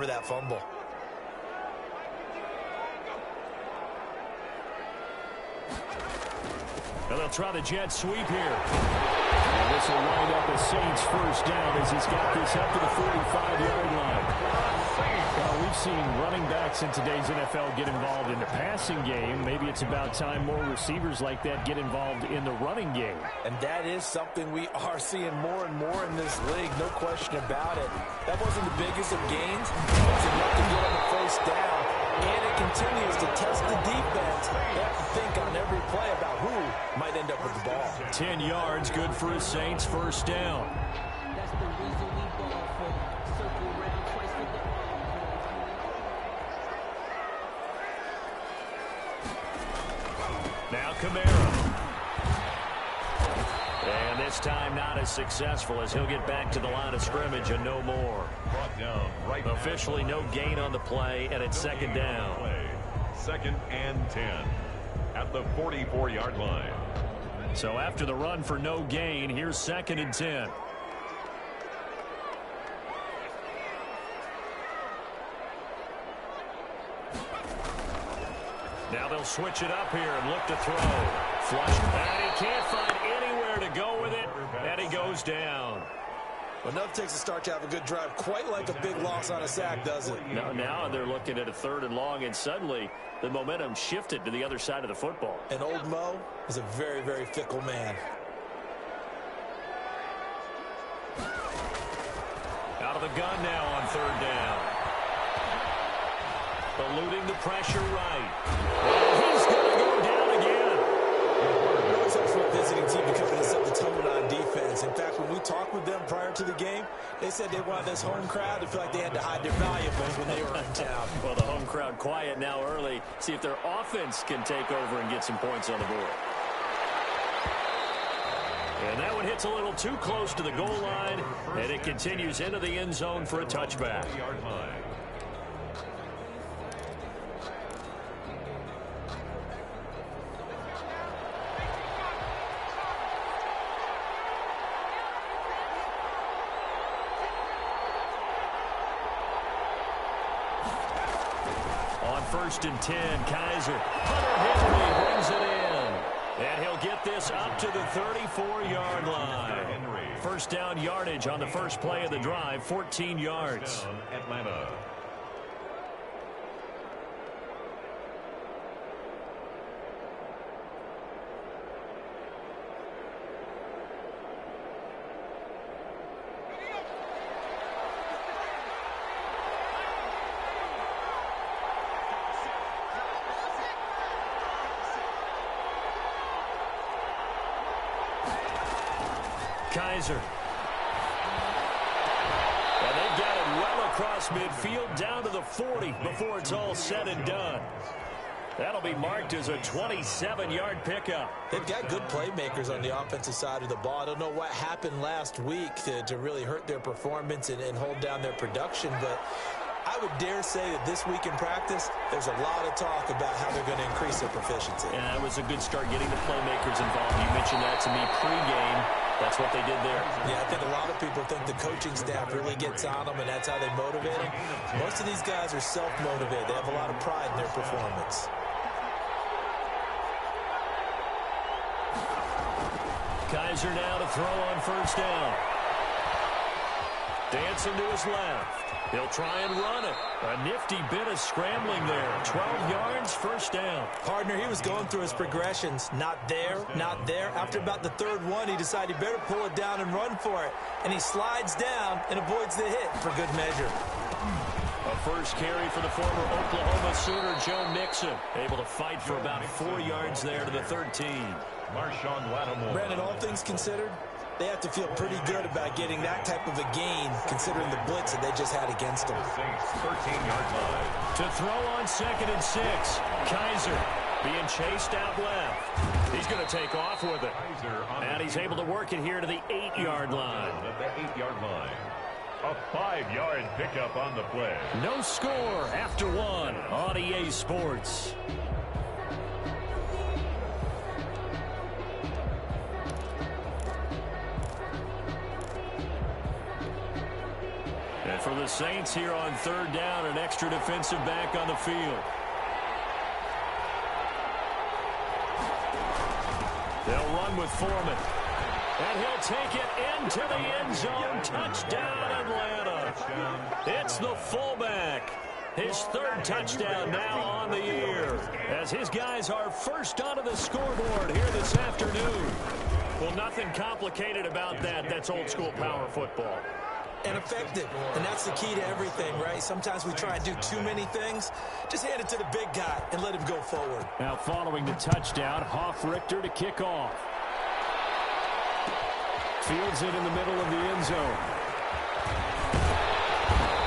recover that fumble. And they'll try the jet sweep here. And this will wind up a Saints first down as he's got this up to the 45-yard line. Well, we've seen running backs in today's NFL get involved in the passing game. Maybe it's about time more receivers like that get involved in the running game. And that is something we are seeing more and more in this league, no question about it. That wasn't the biggest of gains. It was enough to get on the first down. And it continues to test the defense. They have to think on every play about who might end up with the ball. 10 yards, good for a Saints first down. That's the reason we ball for circle around twice with the Now Kamara. And this time not as successful as he'll get back to the line of scrimmage and no more. Down, right. Officially no gain on the play, and it's second down. Second and 10 at the 44-yard line. So after the run for no gain, here's second and 10. Now they'll switch it up here and look to throw. Flush, and he can't find anywhere to go with it, and he goes down. Enough takes a start to have a good drive, quite like a big loss on a sack, does it? Now they're looking at a third and long, and suddenly the momentum shifted to the other side of the football. And old Mo is a very, very fickle man. Out of the gun now on third down. Eluding the pressure right. He's going to go down again. It always helps for a visiting team to come in and set the tone on defense. In fact, when we talked with them prior to the game, they said they wanted this home crowd to feel like they had to hide their valuables when they were in town. Well, the home crowd quiet now early. See if their offense can take over and get some points on the board. And that one hits a little too close to the goal line, and it continues into the end zone for a touchback. First and 10, Kaiser. Hunter Henry brings it in. And he'll get this up to the 34-yard line. First down yardage on the first play of the drive, 14 yards. Atlanta. Kaiser. And they've got it well across midfield down to the 40 before it's all said and done. That'll be marked as a 27-yard pickup. They've got good playmakers on the offensive side of the ball. I don't know what happened last week to really hurt their performance and hold down their production, but I would dare say that this week in practice, there's a lot of talk about how they're going to increase their proficiency. Yeah, it was a good start getting the playmakers involved. You mentioned that to me pregame. That's what they did there. Yeah, I think a lot of people think the coaching staff really gets on them, and that's how they motivate them. Most of these guys are self-motivated. They have a lot of pride in their performance. Kaiser now to throw on first down. Dancing to his left. He'll try and run it. A nifty bit of scrambling there. 12 yards, first down. Partner, he was going through his progressions. Not there, not there. After about the third one, he decided he better pull it down and run for it. And he slides down and avoids the hit for good measure. A first carry for the former Oklahoma Sooner, Joe Mixon. Able to fight for about 4 yards there to the 13. Marshawn Lattimore. Brandon, all things considered, they have to feel pretty good about getting that type of a gain, considering the blitz that they just had against them. 13-yard line. To throw on second and 6. Kaiser being chased out left. He's going to take off with it. And he's able to work it here to the 8-yard line. At the 8-yard line. A 5-yard pickup on the play. No score after one on EA Sports. And for the Saints here on third down, an extra defensive back on the field. They'll run with Foreman. And he'll take it into the end zone. Touchdown, Atlanta. It's the fullback. His third touchdown now on the year, as his guys are first onto the scoreboard here this afternoon. Well, nothing complicated about that. That's old-school power football. And effective. And that's the key to everything, right? Sometimes we try and do too many things. Just hand it to the big guy and let him go forward. Now following the touchdown, Richter to kick off. Fields it in the middle of the end zone.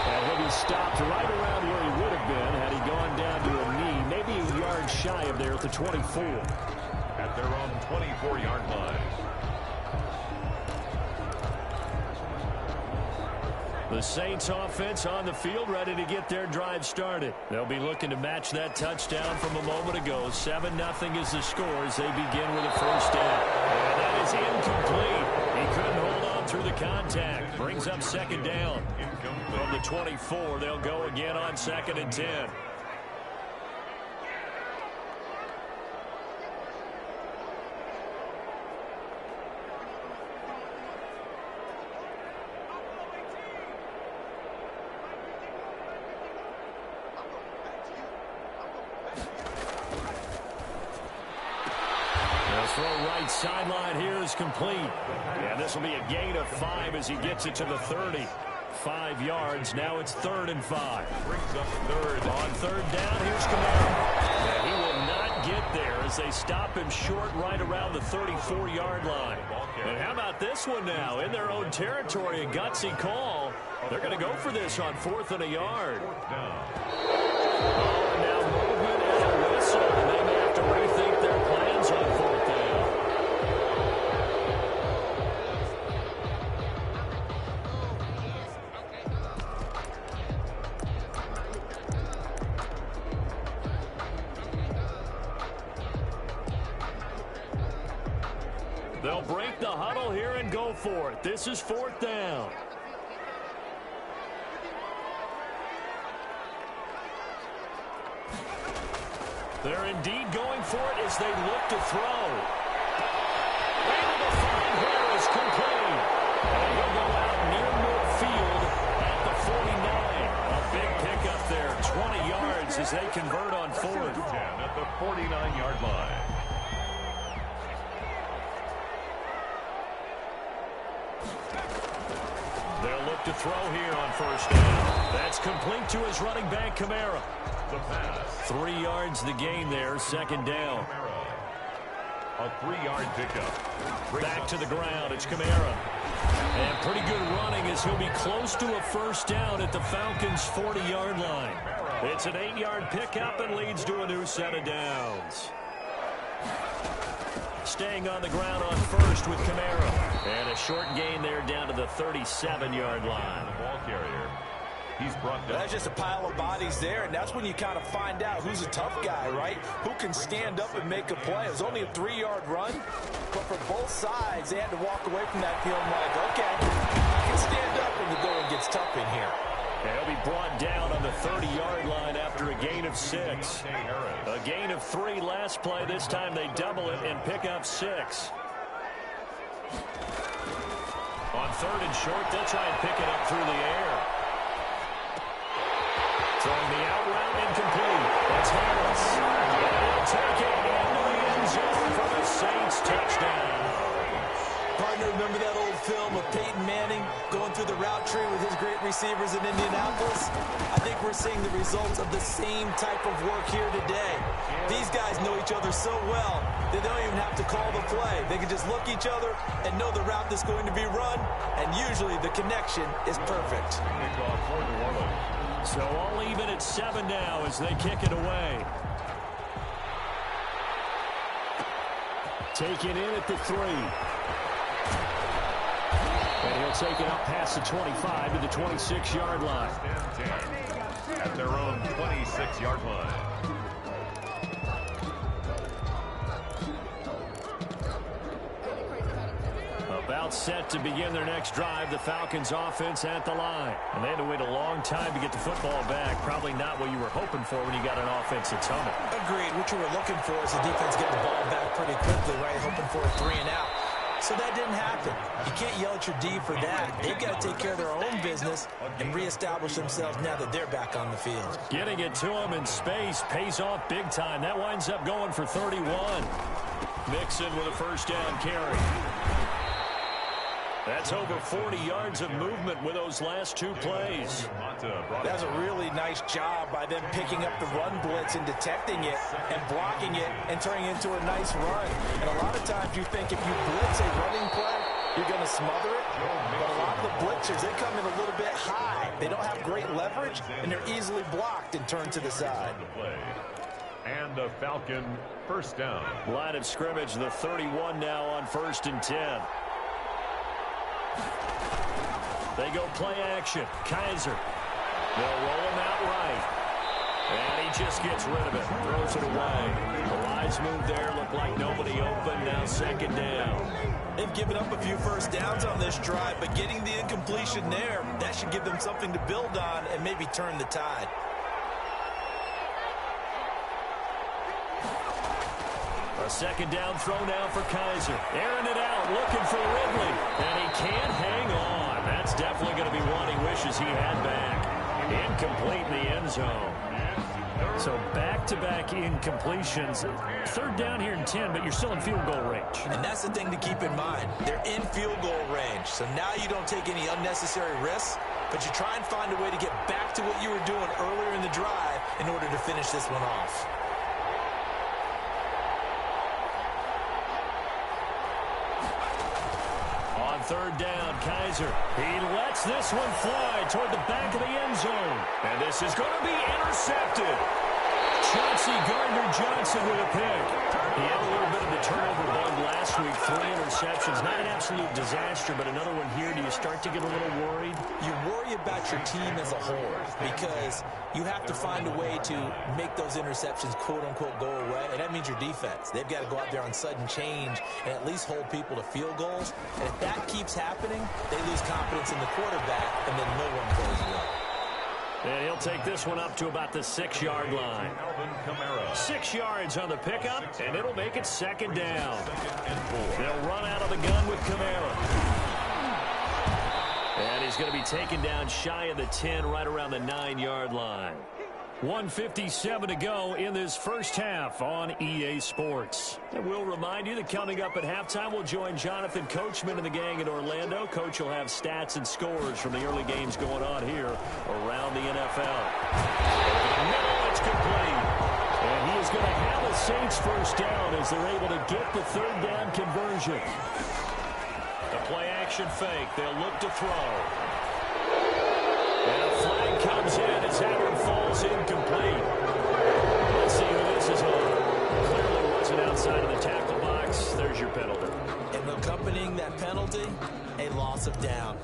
And he'll be stopped right around where he would have been had he gone down to a knee, maybe a yard shy of there at the 24. At their own 24-yard line. The Saints offense on the field, ready to get their drive started. They'll be looking to match that touchdown from a moment ago. 7-0 is the score as they begin with a first down. And that is incomplete. He couldn't hold on through the contact. Brings up second down. From the 24, they'll go again on 2nd and 10. Sideline here is complete. And this will be a gain of 5 as he gets it to the 30. 5 yards. Now it's 3rd and 5. Brings up third. On third down, here's Kamara. And he will not get there as they stop him short right around the 34-yard line. And how about this one now? In their own territory, a gutsy call. They're going to go for this on 4th and a yard. Oh, and now movement and a whistle. And they may have to rethink their plans on 4th down. They'll break the huddle here and go for it. This is 4th down. They're indeed going for it as they look to throw. Able to find here is complete. And he'll go out near midfield at the 49. A big pickup there, 20 yards as they convert on 4th. 10 at the 49-yard line. They'll look to throw here on 1st down. That's complete to his running back, Kamara. The pass. 3 yards the gain there, 2nd down. A 3-yard pickup. Back to the ground, it's Kamara. And pretty good running as he'll be close to a 1st down at the Falcons' 40-yard line. It's an 8-yard pickup and leads to a new set of downs. Staying on the ground on 1st with Kamara. And a short gain there down to the 37-yard line. The ball carrier. He's brought down. That's just a pile of bodies there, and that's when you kind of find out who's a tough guy, right? Who can stand up and make a play. It was only a 3-yard run, but for both sides, they had to walk away from that feeling like, okay, I can stand up when the going gets tough in here. They'll be brought down on the 30-yard line after a gain of 6. A gain of 3 last play. This time they double it and pick up 6. On 3rd and short, they'll try and pick it up through the air. Throwing the out route incomplete. That's Harris. And he'll take it into the end zone for the Saints touchdown. Partner, remember that old film of Peyton Manning going through the route tree with his great receivers in Indianapolis? I think we're seeing the results of the same type of work here today. These guys know each other so well that they don't even have to call the play. They can just look each other and know the route that's going to be run, and usually the connection is perfect. So all even at 7 now as they kick it away. Taken in at the 3. And he'll take it up past the 25 to the 26-yard line. At their own 26-yard line. About About set to begin their next drive, the Falcons offense at the line. And they had to wait a long time to get the football back. Probably not what you were hoping for when you got an offense that's humming. Agreed. What you were looking for is the defense getting the ball back pretty quickly, right? Hoping for a 3 and out. So that didn't happen. You can't yell at your D for that. They've got to take care of their own business and reestablish themselves now that they're back on the field. Getting it to him in space pays off big time. That winds up going for 31. Mixon with a first down carry. That's over 40 yards of movement with those last 2 plays. That's a really nice job by them picking up the run blitz and detecting it and blocking it and turning it into a nice run. And a lot of times you think if you blitz a running play, you're going to smother it. But a lot of the blitzers, they come in a little bit high. They don't have great leverage, and they're easily blocked and turned to the side. And a Falcon first down. Line of scrimmage, the 31 now on 1st and 10. They go play action. Kaiser. They'll roll him out right. And he just gets rid of it. Throws it away. The wise move there. Looked like nobody open. Now 2nd down. They've given up a few first downs on this drive, but getting the incompletion there, that should give them something to build on and maybe turn the tide. A 2nd down throw now for Kaiser. Airing it out, looking for Ridley. And he can't hang on. That's definitely going to be one he wishes he had back. Incomplete in the end zone. So back-to-back incompletions. 3rd down here in 10, but you're still in field goal range. And that's the thing to keep in mind. They're in field goal range. So now you don't take any unnecessary risks, but you try and find a way to get back to what you were doing earlier in the drive in order to finish this one off. On 3rd down, Kaiser. He lets this one fly toward the back of the end zone. And this is going to be intercepted. Chauncey Gardner-Johnson with a pick. He had a little bit of the turnover bug last week. 3 interceptions. Not an absolute disaster, but another one here. Do you start to get a little worried? You worry about your team as a whole because you have to find a way to make those interceptions quote-unquote go away, and that means your defense. They've got to go out there on sudden change and at least hold people to field goals. And if that keeps happening, they lose confidence in the quarterback, and then no one plays well. And he'll take this one up to about the 6-yard line. 6 yards on the pickup, and it'll make it 2nd down. They'll run out of the gun with Kamara. And he's going to be taken down shy of the 10, right around the 9-yard line. 1:57 to go in this first half on EA Sports. And we'll remind you that coming up at halftime, we'll join Jonathan Coachman and the gang in Orlando. Coach will have stats and scores from the early games going on here around the NFL. No, it's complete. And he is going to have a Saints first down as they're able to get the 3rd down conversion. The play action fake. They'll look to throw. And a flag comes in as that one falls incomplete. Let's see who this is on. Clearly wasn't outside of the tackle box. There's your penalty. And accompanying that penalty, a loss of down.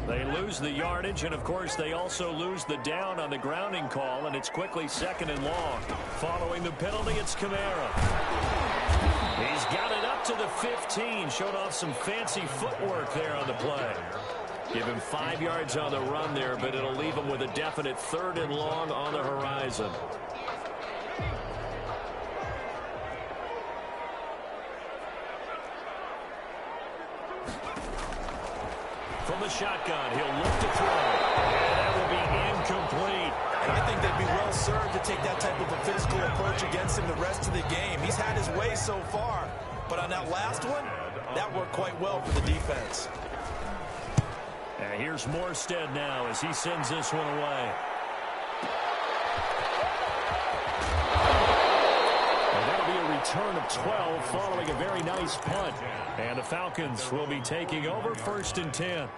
They lose the yardage, and of course they also lose the down on the grounding call, and it's quickly 2nd and long. Following the penalty, it's Kamara. He's got it up to the 15. Showed off some fancy footwork there on the play. Give him 5 yards on the run there, but it'll leave him with a definite 3rd and long on the horizon. From the shotgun, he'll look to throw. And that will be incomplete. And I think they'd be well served to take that type of a physical approach against him the rest of the game. He's had his way so far, but on that last one, that worked quite well for the defense. And here's Morstead now as he sends this one away. And that'll be a return of 12 following a very nice punt. And the Falcons will be taking over 1st and 10.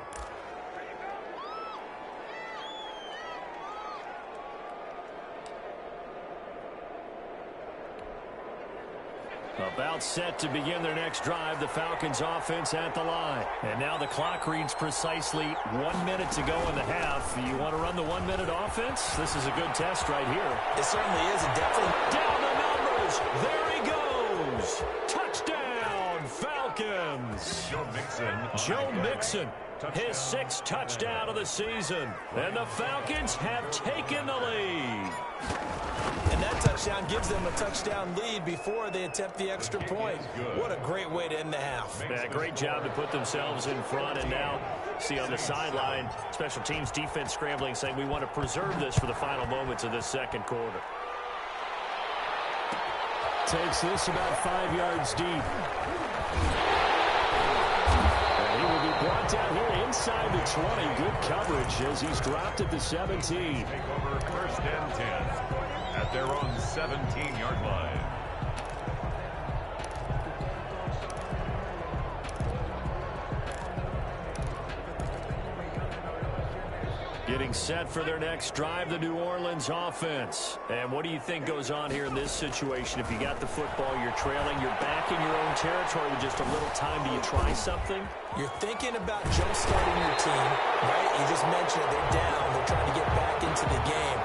About set to begin their next drive, the Falcons offense at the line. And now the clock reads precisely 1 minute to go in the half. You want to run the 1 minute offense? This is a good test right here. It certainly is, and definitely down the numbers. There he goes. Touchdown, Falcons. Falcons. Joe Mixon, his 6th touchdown of the season. And the Falcons have taken the lead. And that touchdown gives them a touchdown lead before they attempt the extra point. What a great way to end the half. Yeah, great job to put themselves in front. And now, see on the sideline, special teams defense scrambling, saying we want to preserve this for the final moments of this second quarter. Takes this about 5 yards deep. And he will be brought down here inside the 20. Good coverage as he's dropped at the 17. Take over 1st and 10 at their own 17-yard line. Getting set for their next drive, the New Orleans offense. And what do you think goes on here in this situation? If you got the football, you're trailing, you're back in your own territory with just a little time. Do you try something? You're thinking about jump-starting your team, right? You just mentioned it. They're down. They're trying to get back into the game.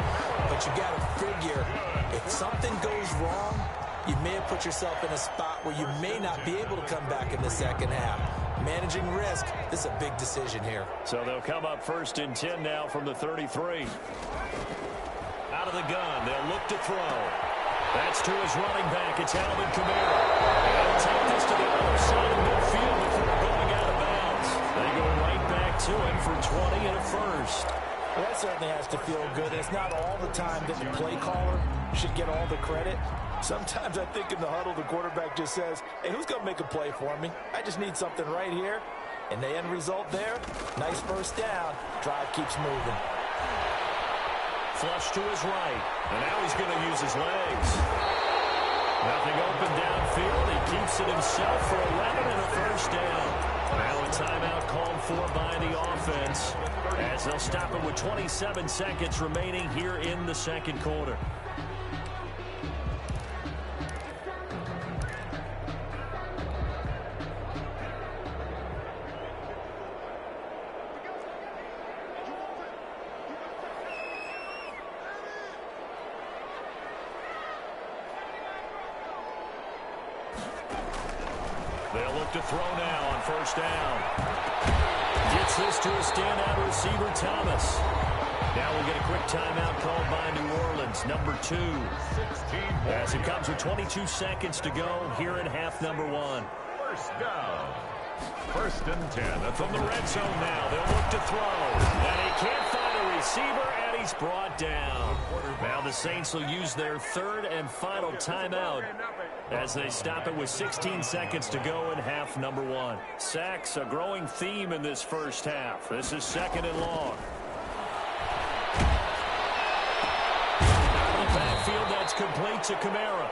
But you got to figure, if something goes wrong, you may have put yourself in a spot where you may not be able to come back in the second half. Managing risk, this is a big decision here. So they'll come up 1st and 10 now from the 33. Out of the gun, they'll look to throw. That's to his running back. It's Alvin Kamara. They'll take this to the other side of midfield before going out of bounds. They go right back to it for 20 and a first. Well, that certainly has to feel good. It's not all the time that the play caller should get all the credit. Sometimes I think in the huddle, the quarterback just says, hey, who's going to make a play for me? I just need something right here. And the end result there, nice first down. Drive keeps moving. Flush to his right. And now he's going to use his legs. Nothing open downfield. He keeps it himself for 11 and a first down. Now a timeout called for by the offense as they'll stop it with 27 seconds remaining here in the second quarter. They'll look to throw now on first down. Gets this to a standout receiver, Thomas. Now we'll get a quick timeout called by New Orleans, number 2. As it comes with 22 seconds to go here in half number 1. First down. 1st and 10. From the red zone now, they'll look to throw. And he can't find a receiver, and he's brought down. Now the Saints will use their 3rd and final timeout as they stop it with 16 seconds to go in half number 1. Sacks, a growing theme in this first half. This is 2nd and long. Out of the backfield, that's complete to Kamara.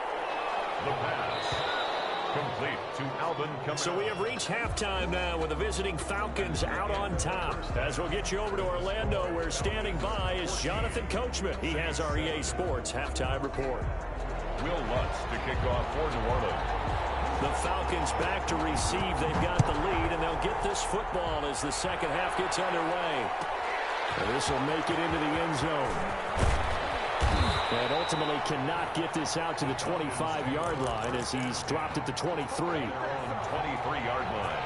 The pass. Complete to Alvin Kamara. So we have reached halftime now with the visiting Falcons out on top. As we'll get you over to Orlando, where standing by is Jonathan Coachman. He has our EA Sports halftime report. Will Lutz to kick off for New Orleans. The Falcons back to receive. They've got the lead, and they'll get this football as the second half gets underway. And this will make it into the end zone. And ultimately cannot get this out to the 25-yard line as he's dropped at the 23. 23-yard line.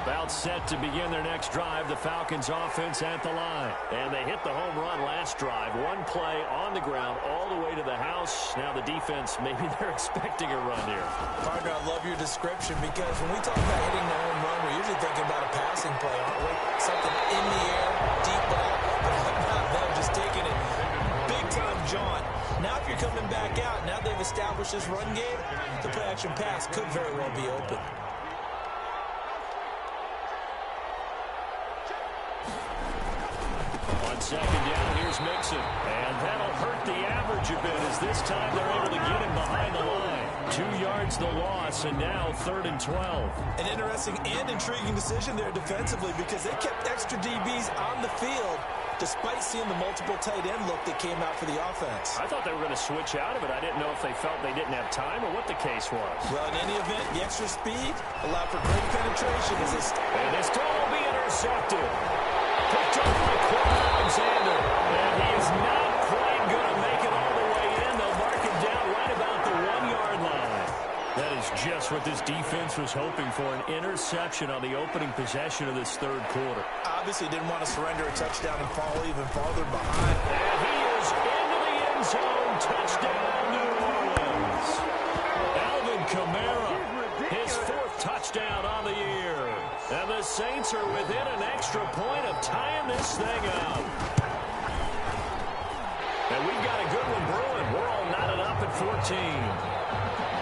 About set to begin their next drive, the Falcons offense at the line. And they hit the home run last drive. One play on the ground all the way to the house. Now the defense, maybe they're expecting a run here. Partner, I love your description because when we talk about hitting the home run, we're usually thinking about a passing play, aren't we? Something in the air, deep ball. But how about them just taking it big time, John? Now if you're coming back out, now they've established this run game, the play-action pass could very well be open. Second down, here's Mixon. And that'll hurt the average a bit as this time they're able to get him behind the line. 2 yards the loss, and now 3rd and 12. An interesting and intriguing decision there defensively because they kept extra DBs on the field despite seeing the multiple tight end look that came out for the offense. I thought they were going to switch out of it. I didn't know if they felt they didn't have time or what the case was. Well, in any event, the extra speed allowed for great penetration. And this ball will be intercepted. Picked up by Alexander. And he is not quite going to make it all the way in. They'll mark him down right about the 1. is just what this defense was hoping for, an interception on the opening possession of this third quarter. Obviously didn't want to surrender a touchdown and fall even farther behind. And he is into the end zone. Touchdown, New Orleans. Alvin Kamara, his 4th touchdown on the year. And the Saints are within an extra point of tying this thing up. And we've got a good one brewing. We're all knotted up at 14.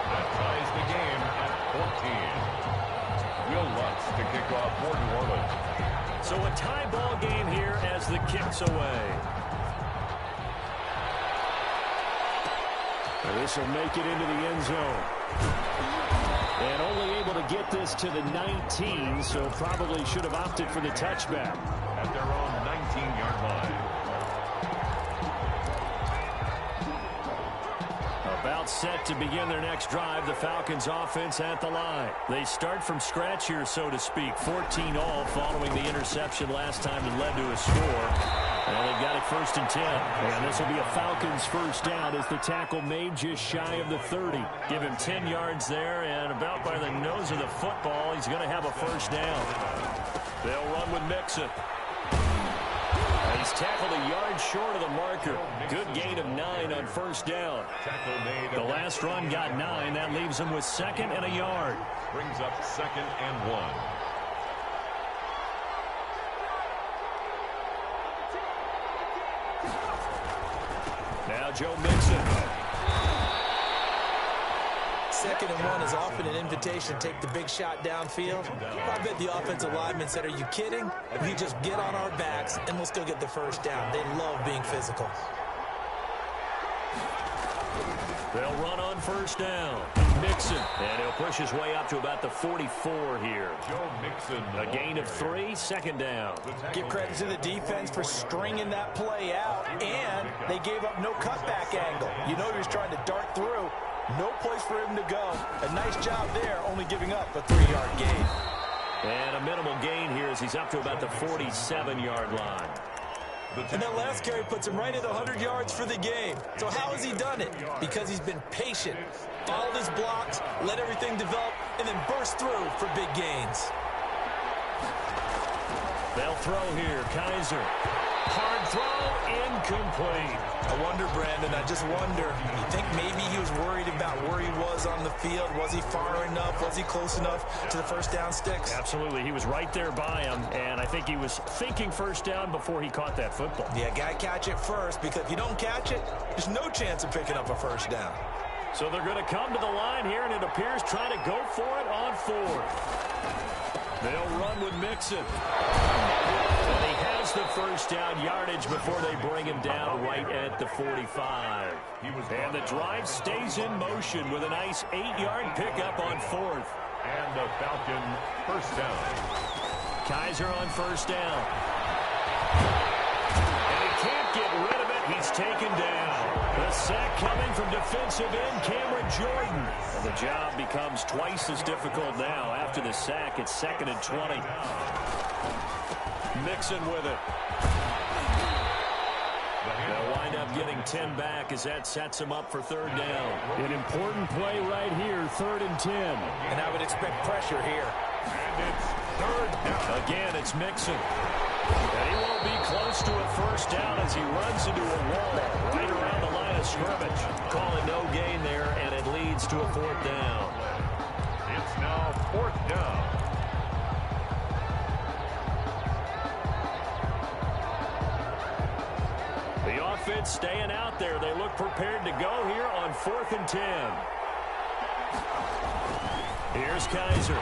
That ties the game at 14. Will Lutz to kick off for New Orleans. So a tie ball game here as the kick's away. And this will make it into the end zone. And only able to get this to the 19, so probably should have opted for the touchback. At their own 19-yard line. About set to begin their next drive, the Falcons offense at the line. They start from scratch here, so to speak. 14-all following the interception last time that led to a score. And they've got it 1st and 10. And this will be a Falcons first down as the tackle made just shy of the 30. Give him 10 yards there, and about by the nose of the football, he's going to have a first down. They'll run with Mixon. He's tackled a yard short of the marker. Good gain of 9 on first down. The last run got 9. That leaves him with 2nd and a yard. Brings up 2nd and 1. Now Joe Mixon. 2nd and 1 is often an invitation to take the big shot downfield. I bet the offensive lineman said, are you kidding? We just get on our backs and let's go get the first down. They love being physical. They'll run on first down. Mixon, and he'll push his way up to about the 44 here. Joe Mixon. A gain of 3, 2nd down. Give credit to the defense for stringing that play out, and they gave up no cutback angle. You know he was trying to dart through. No place for him to go. A nice job there, only giving up a 3-yard gain. And a minimal gain here as he's up to about the 47-yard line. And that last carry puts him right at 100 yards for the game. So how has he done it? Because he's been patient, followed his blocks, let everything develop, and then burst through for big gains. They'll throw here. Kaiser. Hard throw, incomplete. I wonder, Brandon, I just wonder, you think maybe he was worried about where he was on the field? Was he far enough? Was he close enough to the first down sticks? Absolutely. He was right there by him, and I think he was thinking first down before he caught that football. Yeah, got to catch it first, because if you don't catch it, there's no chance of picking up a first down. So they're going to come to the line here, and it appears trying to go for it on 4th. They'll run with Mixon. And he has the first down yardage before they bring him down right at the 45. And the drive stays in motion with a nice 8-yard pickup on 4th. And the Falcon first down. Kaiser on first down. And he can't get rid of it. He's taken down. The sack coming from defensive end Cameron Jordan. And the job becomes twice as difficult now. After the sack, it's 2nd and 20. Mixon with it. They'll wind up getting 10 back as that sets him up for 3rd down. An important play right here, 3rd and 10. And I would expect pressure here. And it's 3rd down. Again, it's Mixon. And he won't be close to a first down as he runs into a wall right around the line of scrimmage. Call it no gain there, and it leads to a 4th down. It's now 4th down. The offense staying out there. They look prepared to go here on 4th and 10. Here's Kaiser.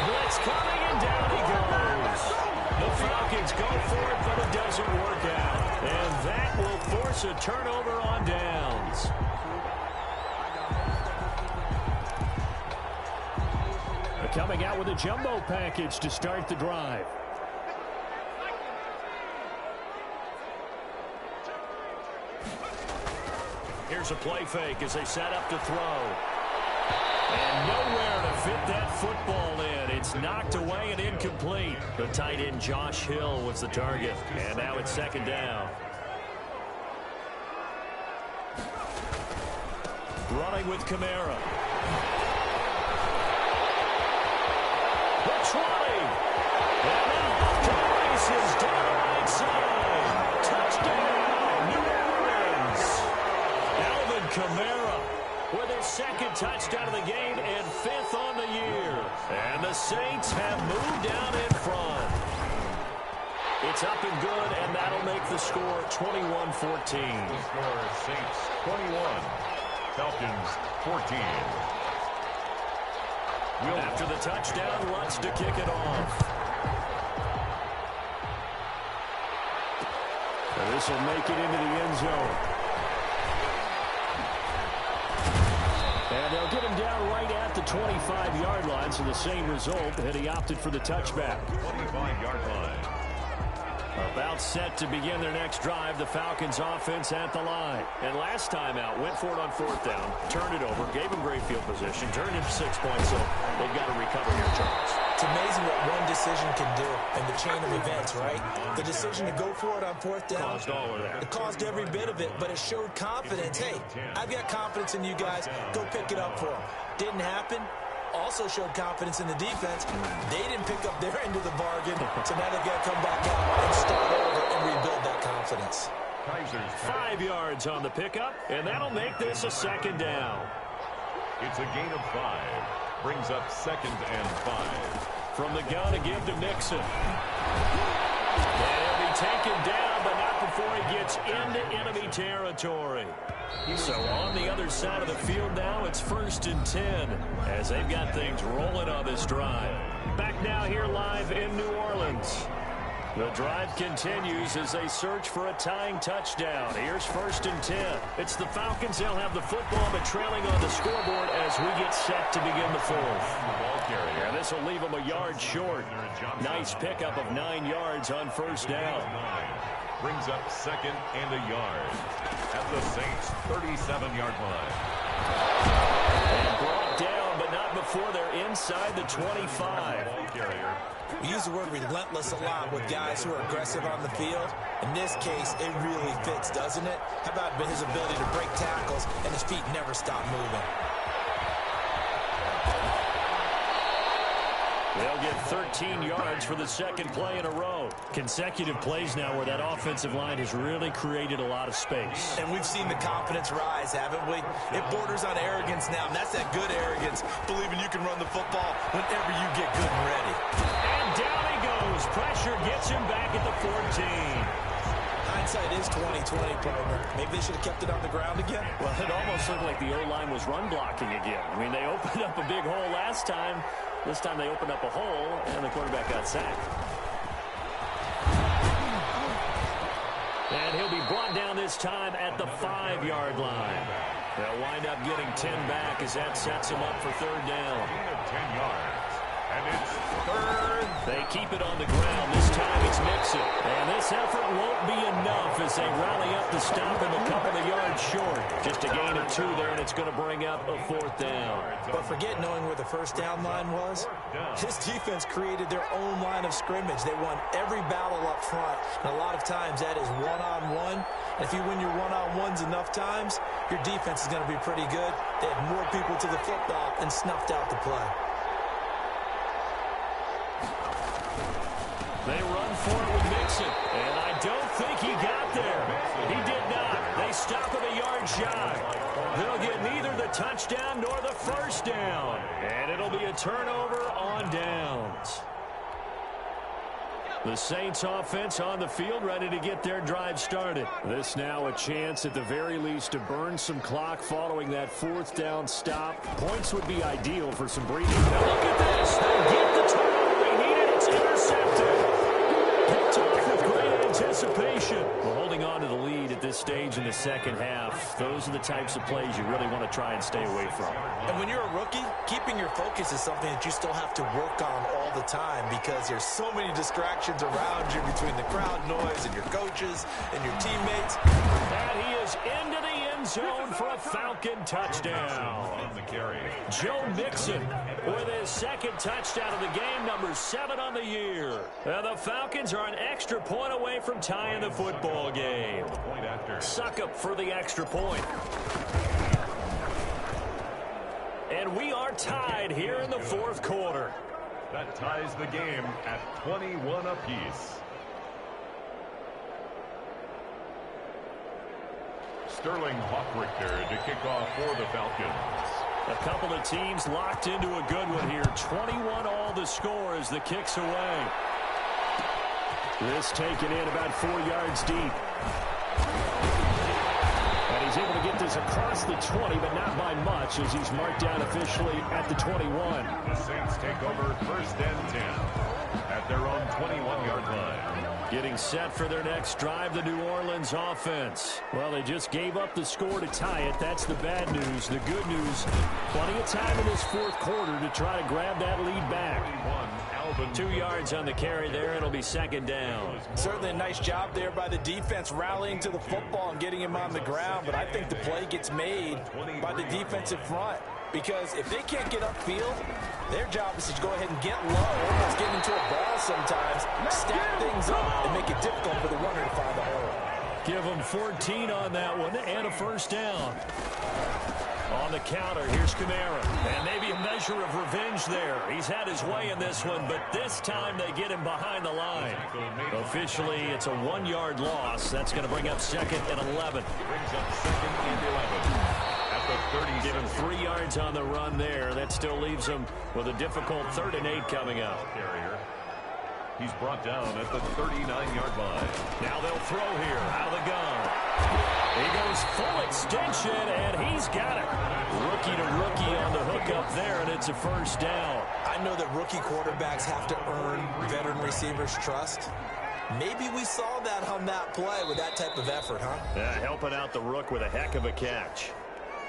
Blitz coming, and down he goes. The Falcons go for it, but it doesn't work out. And that will force a turnover on downs. They're coming out with a jumbo package to start the drive. Here's a play fake as they set up to throw. And nowhere to fit that football in. It's knocked away and incomplete. The tight end Josh Hill was the target. And now it's 2nd down. Running with Kamara. 20. And then to the races down the right side. Touchdown, New Orleans. Alvin Kamara with his second touchdown of the game and 5th on the year. And the Saints have moved down in front. It's up and good, and that'll make the score 21-14. The score is Saints 21, Falcons 14. After the touchdown, Lutz to kick it off. And this will make it into the end zone. And they'll get him down right at the 25-yard line, so the same result, and he opted for the touchback. 25-yard line. About set to begin their next drive, the Falcons offense at the line. And last time out, went for it on 4th down, turned it over, gave him great field position, turned it 6 points, so they've got to recover here, Charles. It's amazing what one decision can do in the chain of events, right? The decision to go for it on 4th down. Caused all of that. It caused every bit of it, but it showed confidence. Hey, I've got confidence in you guys. Go pick it up for them. Didn't happen. Also showed confidence in the defense. They didn't pick up their end of the bargain, so now they've got to come back out and start over and rebuild that confidence. 5 yards on the pickup, and that'll make this a 2nd down. It's a gain of 5. Brings up 2nd and 5. From the gun to give to Mixon. And he'll be taken down, but not before he gets into enemy territory. So on the other side of the field now, it's 1st and 10 as they've got things rolling on this drive. Back now here live in New Orleans. The drive continues as they search for a tying touchdown. Here's 1st and 10. It's the Falcons. They'll have the football, but trailing on the scoreboard as we get set to begin the 4th. And this will leave them a yard short. Nice pickup of 9 yards on 1st down. Brings up 2nd and a yard at the Saints' 37-yard line. And brought down, but not before they're inside the 25. We use the word relentless a lot with guys who are aggressive on the field. In this case, it really fits, doesn't it? How about his ability to break tackles and his feet never stop moving? They'll get 13 yards for the 2nd play in a row. Consecutive plays now where that offensive line has really created a lot of space. And we've seen the confidence rise, haven't we? It borders on arrogance now, and that's that good arrogance, believing you can run the football whenever you get good and ready. And down he goes. Pressure gets him back at the 14. Hindsight is 20/20, partner. Maybe they should have kept it on the ground again. Well, it almost looked like the O-line was run blocking again. I mean, they opened up a big hole last time. This time they opened up a hole, and the quarterback got sacked. And he'll be brought down this time at the 5-yard line. They'll wind up getting 10 back as that sets him up for 3rd down. 10 yards. And it's 3rd. They keep it on the ground. This time it's Mixon. And this effort won't be enough as they rally up to stop him a couple of yards short. Just a gain of 2 there, and it's going to bring up a 4th down. But forget knowing where the 1st down line was. This defense created their own line of scrimmage. They won every battle up front. And a lot of times that is one-on-one. And if you win your one-on-ones enough times, your defense is going to be pretty good. They had more people to the football and snuffed out the play. They run for it with Mixon, and I don't think he got there. He did not. They stop him a yard shy. They'll get neither the touchdown nor the 1st down, and it'll be a turnover on downs. The Saints offense on the field ready to get their drive started. This now a chance at the very least to burn some clock following that 4th down stop. Points would be ideal for some breathing. Now look at this. They get the turnover they needed. It's intercepted. Picked off with great anticipation. Well, holding on to the lead at this stage in the 2nd half, those are the types of plays you really want to try and stay away from. And when you're a rookie, keeping your focus is something that you still have to work on all the time because there's so many distractions around you between the crowd noise and your coaches and your teammates. And he is into the end zone for a Falcon touchdown. Joe Mixon with his 2nd touchdown of the game, number 7 on the year. And the Falcons are an extra point away from tying the football game. Suckup for the extra point. And we are tied here in the 4th quarter. That ties the game at 21 apiece. Sterling Hockrichter to kick off for the Falcons. A couple of teams locked into a good one here. 21 all the score as the kick's away. This taken in about 4 yards deep. And he's able to get this across the 20, but not by much as he's marked down officially at the 21. The Saints take over 1st and 10 at their own 21-yard line. Getting set for their next drive, the New Orleans offense. Well, they just gave up the score to tie it. That's the bad news. The good news, plenty of time in this 4th quarter to try to grab that lead back. 2 yards on the carry there. It'll be 2nd down. Certainly a nice job there by the defense rallying to the football and getting him on the ground. But I think the play gets made by the defensive front. Because if they can't get upfield, their job is to go ahead and get low, almost get into a ball sometimes, stack things up, and make it difficult for the runner to find the hole. Give them 14 on that one and a 1st down. On the counter, here's Kamara. And maybe a measure of revenge there. He's had his way in this one, but this time they get him behind the line. Officially, it's a 1-yard loss. That's going to bring up 2nd and 11. Brings up 2nd and 11. Give him 3 yards on the run there. That still leaves him with a difficult 3rd and 8 coming up. He's brought down at the 39-yard line. Now they'll throw here out of the gun. He goes full extension, and he's got it. Rookie to rookie on the hook up there, and it's a 1st down. I know that rookie quarterbacks have to earn veteran receivers' trust. Maybe we saw that on that play with that type of effort, huh? Yeah, helping out the rook with a heck of a catch.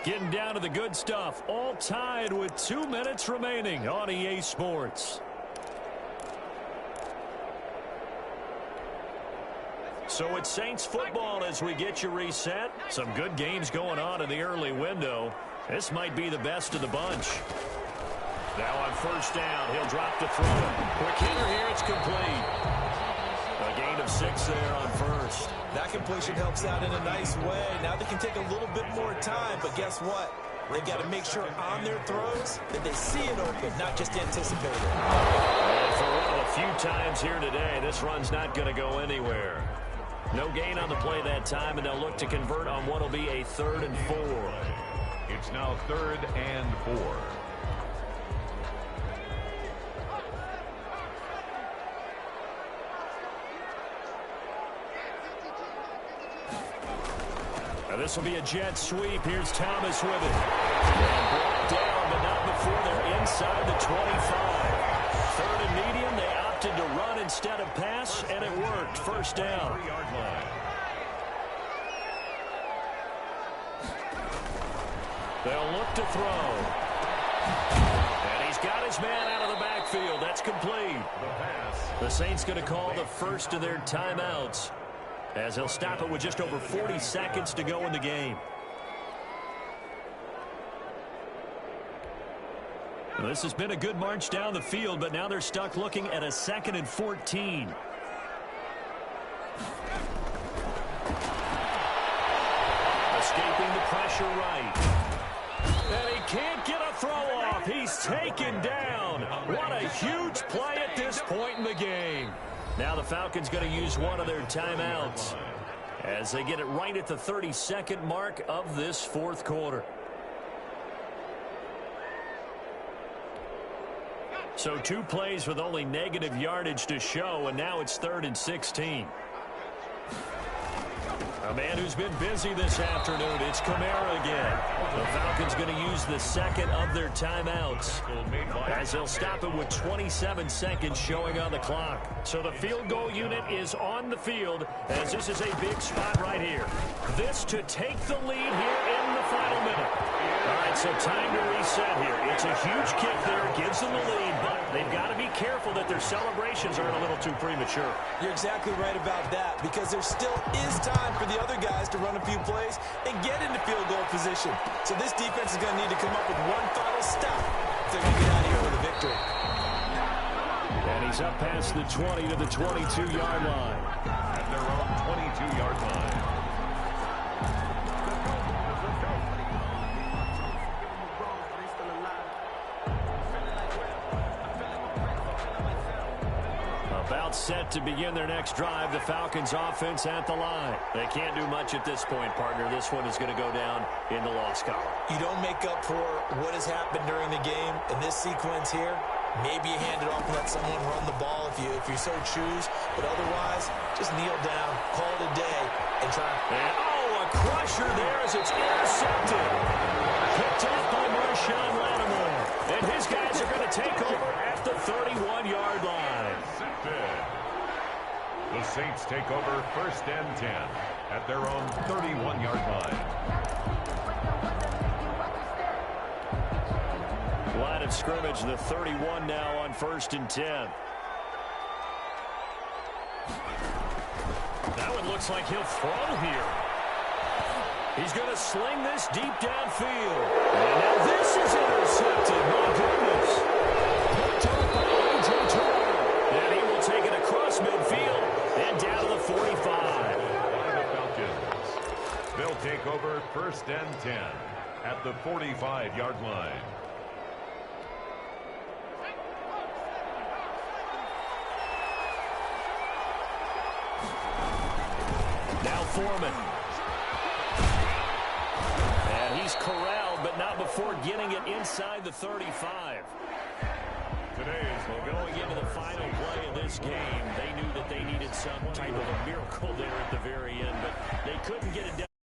Getting down to the good stuff, all tied with 2 minutes remaining on EA Sports. So it's Saints football as we get you reset. Some good games going on in the early window. This might be the best of the bunch. Now on 1st down, he'll drop to throw it. Quick hitter here, it's complete. A gain of 6 there on 1st. That completion helps out in a nice way. Now they can take a little bit more time, but guess what? They've got to make sure on their throws that they see it open, not just anticipate it. And for one of the few times here today, this run's not going to go anywhere. No gain on the play that time, and they'll look to convert on what will be a 3rd and 4. It's now 3rd and 4. Now this will be a jet sweep. Here's Thomas with it. And brought down, but not before they're inside the 25. 3rd and medium. They opted to run instead of pass, and it worked. 1st down. 3-yard line. They'll look to throw. And he's got his man out of the backfield. That's complete. The pass. The Saints going to call the first of their timeouts as they'll stop it with just over 40 seconds to go in the game. Well, this has been a good march down the field, but now they're stuck looking at a 2nd and 14. Escaping the pressure right. And he can't get a throw off. He's taken down. What a huge play at this point in the game. Now the Falcons going to use one of their timeouts as they get it right at the 32nd mark of this 4th quarter. So 2 plays with only negative yardage to show, and now it's 3rd and 16. A man who's been busy this afternoon, it's Kamara again. The Falcons going to use the 2nd of their timeouts as they'll stop it with 27 seconds showing on the clock. So the field goal unit is on the field as this is a big spot right here. This to take the lead here in the final minute. All right, so time to reset here. It's a huge kick there. It gives them the lead, but they've got to be careful that their celebrations aren't a little too premature. You're exactly right about that because there still is time for the other guys to run a few plays and get into field goal position. So this defense is going to need to come up with one final stop if they're going to get out of here with a victory. And he's up past the 20 to the 22-yard line. At their own 22-yard line. set to begin their next drive. The Falcons offense at the line. They can't do much at this point, partner. This one is going to go down in the loss column. You don't make up for what has happened during the game in this sequence here. Maybe you hand it off and let someone run the ball if you so choose. But otherwise, just kneel down, call it a day, and try. And, a crusher there as it's intercepted. Picked off by Marshawn Lattimore. And his guys are going to take over at the 31-yard line. The Saints take over 1st and 10 at their own 31-yard line. Line of scrimmage, the 31 now on 1st and 10. That one looks like he'll throw here. He's going to sling this deep downfield. And now this is intercepted. My goodness. Picked up by A.J. Terrell. And he will take it across midfield and down to the 45. The Falcons. They'll take over 1st and 10 at the 45-yard line. Now Foreman. And he's corralled, but not before getting it inside the 35. Going into the final play of this game, they knew that they needed some type of a miracle there at the very end, but they couldn't get it done.